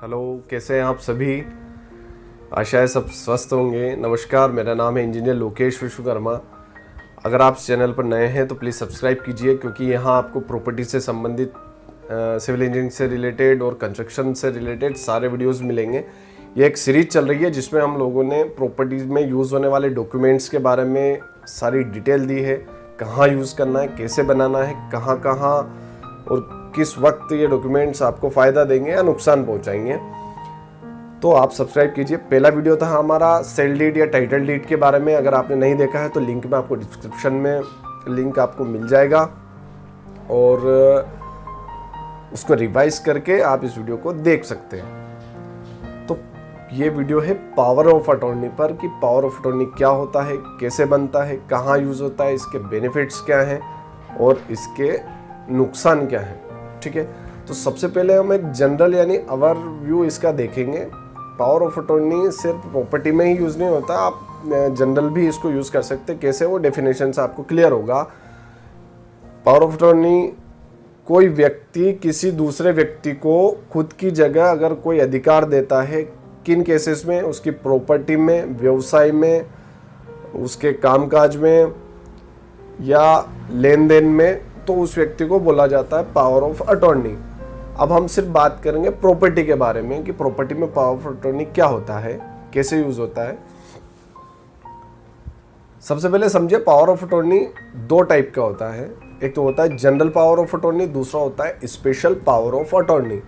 Hello, कैसे हैं आप सभी। आशा है सब स्वस्थ होंगे। नमस्कार, मेरा नाम है इंजीनियर लोकेश विश्वकर्मा। अगर आप इस चैनल पर नए हैं तो प्लीज़ सब्सक्राइब कीजिए, क्योंकि यहाँ आपको प्रॉपर्टी से संबंधित सिविल इंजीनियरिंग से रिलेटेड और कंस्ट्रक्शन से रिलेटेड सारे वीडियोस मिलेंगे। ये एक सीरीज चल रही है जिसमें हम लोगों ने प्रॉपर्टीज़ में यूज़ होने वाले डॉक्यूमेंट्स के बारे में सारी डिटेल दी है। कहाँ यूज़ करना है, कैसे बनाना है, कहाँ कहाँ और किस वक्त ये डॉक्यूमेंट्स आपको फ़ायदा देंगे या नुकसान पहुंचाएंगे। तो आप सब्सक्राइब कीजिए। पहला वीडियो था हमारा सेल डीड या टाइटल डीड के बारे में। अगर आपने नहीं देखा है तो लिंक में आपको डिस्क्रिप्शन में लिंक आपको मिल जाएगा और उसको रिवाइज करके आप इस वीडियो को देख सकते हैं। तो ये वीडियो है पावर ऑफ अटॉर्नी पर कि पावर ऑफ अटॉर्नी क्या होता है, कैसे बनता है, कहाँ यूज़ होता है, इसके बेनिफिट्स क्या हैं और इसके नुकसान क्या हैं। ठीक है, तो सबसे पहले हम एक जनरल यानी ओवरव्यू इसका देखेंगे। पावर ऑफ अटॉर्नी सिर्फ प्रॉपर्टी में ही यूज़ नहीं होता, आप जनरल भी इसको यूज़ कर सकते हैं। कैसे, वो डेफिनेशन से आपको क्लियर होगा। पावर ऑफ अटॉर्नी कोई व्यक्ति किसी दूसरे व्यक्ति को खुद की जगह अगर कोई अधिकार देता है, किन केसेस में, उसकी प्रॉपर्टी में, व्यवसाय में, उसके कामकाज में या लेन देन में, तो उस व्यक्ति को बोला जाता है पावर ऑफ अटॉर्नी। अब हम सिर्फ बात करेंगे प्रॉपर्टी के बारे में कि प्रॉपर्टी में पावर ऑफ अटॉर्नी क्या होता है, कैसे यूज होता है। सबसे पहले समझिए, पावर ऑफ अटॉर्नी दो टाइप का होता है। एक तो होता है जनरल पावर ऑफ अटॉर्नी, दूसरा होता है special power of attorney.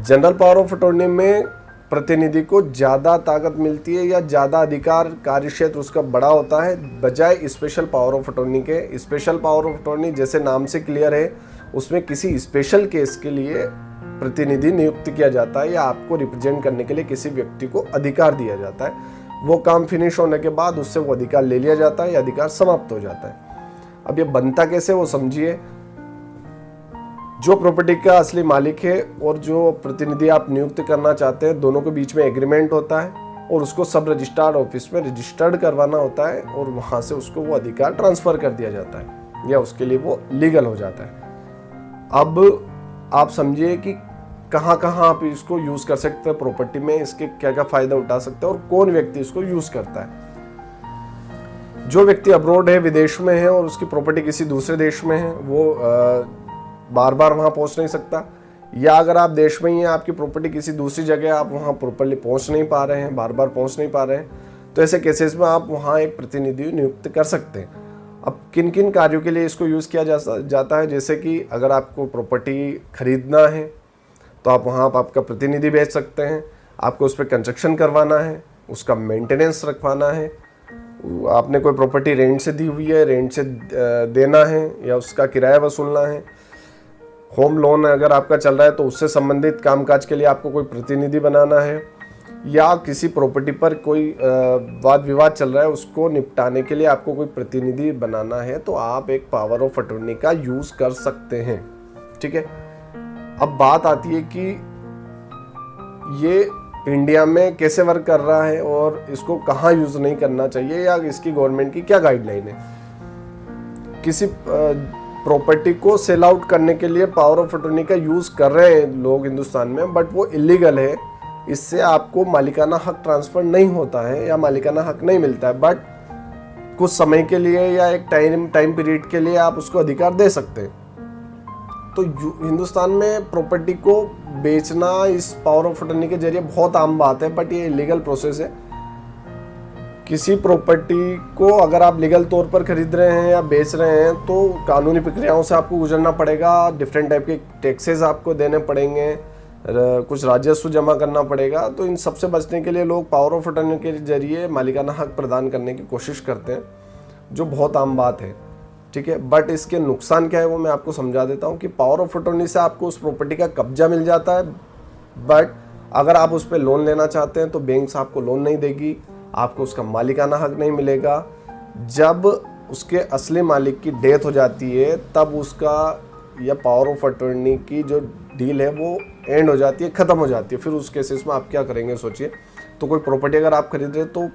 General power of attorney में प्रतिनिधि को ज़्यादा ताकत मिलती है या ज़्यादा अधिकार, कार्य क्षेत्र उसका बड़ा होता है बजाय स्पेशल पावर ऑफ अटॉर्नी के। स्पेशल पावर ऑफ अटॉर्नी जैसे नाम से क्लियर है, उसमें किसी स्पेशल केस के लिए प्रतिनिधि नियुक्त किया जाता है या आपको रिप्रेजेंट करने के लिए किसी व्यक्ति को अधिकार दिया जाता है। वो काम फिनिश होने के बाद उससे वो अधिकार ले लिया जाता है या अधिकार समाप्त हो जाता है। अब ये बनता कैसे वो समझिए। जो प्रॉपर्टी का असली मालिक है और जो प्रतिनिधि आप नियुक्त करना चाहते हैं, दोनों के बीच में एग्रीमेंट होता है और उसको सब रजिस्ट्रार ऑफिस में रजिस्टर्ड करवाना होता है और वहाँ से उसको वो अधिकार ट्रांसफ़र कर दिया जाता है या उसके लिए वो लीगल हो जाता है। अब आप समझिए कि कहाँ कहाँ आप इसको यूज़ कर सकते हैं प्रॉपर्टी में, इसके क्या क्या फ़ायदा उठा सकते हैं और कौन व्यक्ति इसको यूज़ करता है। जो व्यक्ति अब्रॉड है, विदेश में है और उसकी प्रॉपर्टी किसी दूसरे देश में है, वो बार बार वहाँ पहुँच नहीं सकता। या अगर आप देश में ही हैं, आपकी प्रॉपर्टी किसी दूसरी जगह, आप वहाँ प्रॉपरली पहुँच नहीं पा रहे हैं, बार बार पहुँच नहीं पा रहे हैं, तो ऐसे केसेस में आप वहाँ एक प्रतिनिधि नियुक्त कर सकते हैं। अब किन किन कार्यों के लिए इसको यूज़ किया जाता है, जैसे कि अगर आपको प्रॉपर्टी खरीदना है तो आप वहाँ आपका प्रतिनिधि भेज सकते हैं। आपको उस पर कंस्ट्रक्शन करवाना है, उसका मेंटेनेंस रखवाना है, आपने कोई प्रॉपर्टी रेंट से दी हुई है, रेंट से देना है या उसका किराया वसूलना है। होम लोन अगर आपका चल रहा है तो उससे संबंधित कामकाज के लिए आपको कोई प्रतिनिधि बनाना है, या किसी प्रॉपर्टी पर कोई वाद विवाद चल रहा है उसको निपटाने के लिए आपको कोई प्रतिनिधि बनाना है, तो आप एक पावर ऑफ अटॉर्नी का यूज़ कर सकते हैं। ठीक है, अब बात आती है कि ये इंडिया में कैसे वर्क कर रहा है और इसको कहाँ यूज़ नहीं करना चाहिए या इसकी गवर्नमेंट की क्या गाइडलाइन है। किसी प्रॉपर्टी को सेल आउट करने के लिए पावर ऑफ अटॉर्नी का यूज़ कर रहे हैं लोग हिंदुस्तान में, बट वो इलीगल है। इससे आपको मालिकाना हक ट्रांसफ़र नहीं होता है या मालिकाना हक नहीं मिलता है, बट कुछ समय के लिए या एक टाइम पीरियड के लिए आप उसको अधिकार दे सकते हैं। तो हिंदुस्तान में प्रॉपर्टी को बेचना इस पावर ऑफ अटॉर्नी के जरिए बहुत आम बात है, बट ये इलीगल प्रोसेस है। किसी प्रॉपर्टी को अगर आप लीगल तौर पर खरीद रहे हैं या बेच रहे हैं तो कानूनी प्रक्रियाओं से आपको गुजरना पड़ेगा। डिफरेंट टाइप के टैक्सेस आपको देने पड़ेंगे, कुछ राजस्व जमा करना पड़ेगा। तो इन सबसे बचने के लिए लोग पावर ऑफ अटॉर्नी के जरिए मालिकाना हक प्रदान करने की कोशिश करते हैं, जो बहुत आम बात है। ठीक है, बट इसके नुकसान क्या है वो मैं आपको समझा देता हूँ कि पावर ऑफ अटॉर्नी से आपको उस प्रॉपर्टी का कब्जा मिल जाता है, बट अगर आप उस पर लोन लेना चाहते हैं तो बैंक आपको लोन नहीं देगी, आपको उसका मालिकाना हक नहीं मिलेगा। जब उसके असली मालिक की डेथ हो जाती है तब उसका या पावर ऑफ अटॉर्नी की जो डील है वो एंड हो जाती है, ख़त्म हो जाती है। फिर उस केसेस में आप क्या करेंगे सोचिए। तो कोई प्रॉपर्टी अगर आप खरीद रहे हैं तो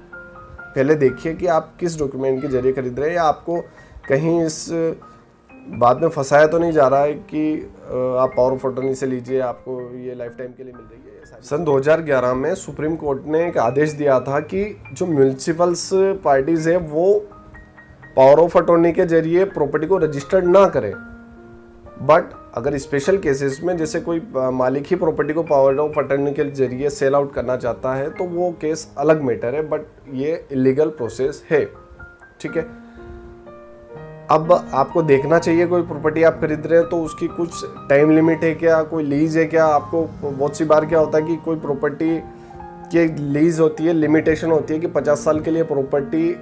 पहले देखिए कि आप किस डॉक्यूमेंट के जरिए खरीद रहे हैं या आपको कहीं इस बाद में फंसाया तो नहीं जा रहा है कि आप पावर ऑफ अटॉर्नी से लीजिए, आपको ये लाइफ टाइम के लिए मिल रही है। सन 2011 में सुप्रीम कोर्ट ने एक आदेश दिया था कि जो म्यूनिसिपल्स पार्टीज है वो पावर ऑफ अटॉर्नी के जरिए प्रॉपर्टी को रजिस्टर्ड ना करें, बट अगर स्पेशल केसेस में जैसे कोई मालिक ही प्रॉपर्टी को पावर ऑफ अटॉर्नी के जरिए सेल आउट करना चाहता है तो वो केस अलग मैटर है, बट ये इलीगल प्रोसेस है। ठीक है, अब आपको देखना चाहिए कोई प्रॉपर्टी आप खरीद रहे हैं तो उसकी कुछ टाइम लिमिट है क्या, कोई लीज है क्या। आपको बहुत सी बार क्या होता है कि कोई प्रॉपर्टी की लीज होती है, लिमिटेशन होती है कि 50 साल के लिए प्रॉपर्टी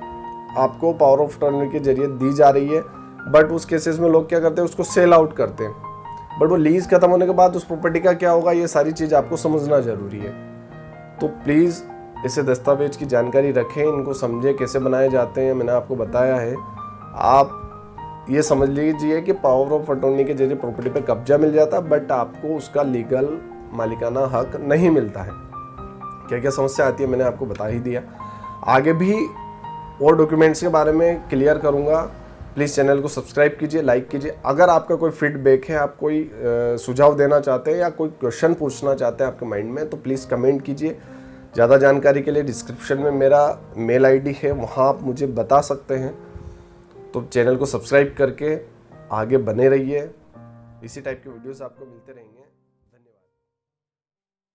आपको पावर ऑफ अटॉर्नी के जरिए दी जा रही है, बट उस केसेस में लोग क्या करते हैं, उसको सेल आउट करते हैं। बट वो लीज खत्म होने के बाद उस प्रॉपर्टी का क्या होगा, ये सारी चीज़ आपको समझना ज़रूरी है। तो प्लीज़ ऐसे दस्तावेज की जानकारी रखें, इनको समझें कैसे बनाए जाते हैं। मैंने आपको बताया है, आप ये समझ लीजिए कि पावर ऑफ अटॉर्नी के जरिए प्रॉपर्टी पे कब्जा मिल जाता है, बट आपको उसका लीगल मालिकाना हक नहीं मिलता है। क्या क्या समस्या आती है मैंने आपको बता ही दिया। आगे भी और डॉक्यूमेंट्स के बारे में क्लियर करूँगा। प्लीज़ चैनल को सब्सक्राइब कीजिए, लाइक कीजिए। अगर आपका कोई फीडबैक है, आप कोई सुझाव देना चाहते हैं या कोई क्वेश्चन पूछना चाहते हैं आपके माइंड में, तो प्लीज़ कमेंट कीजिए। ज़्यादा जानकारी के लिए डिस्क्रिप्शन में मेरा मेल आईडी है, वहाँ आप मुझे बता सकते हैं। तो चैनल को सब्सक्राइब करके आगे बने रहिए, इसी टाइप के वीडियोस आपको मिलते रहेंगे।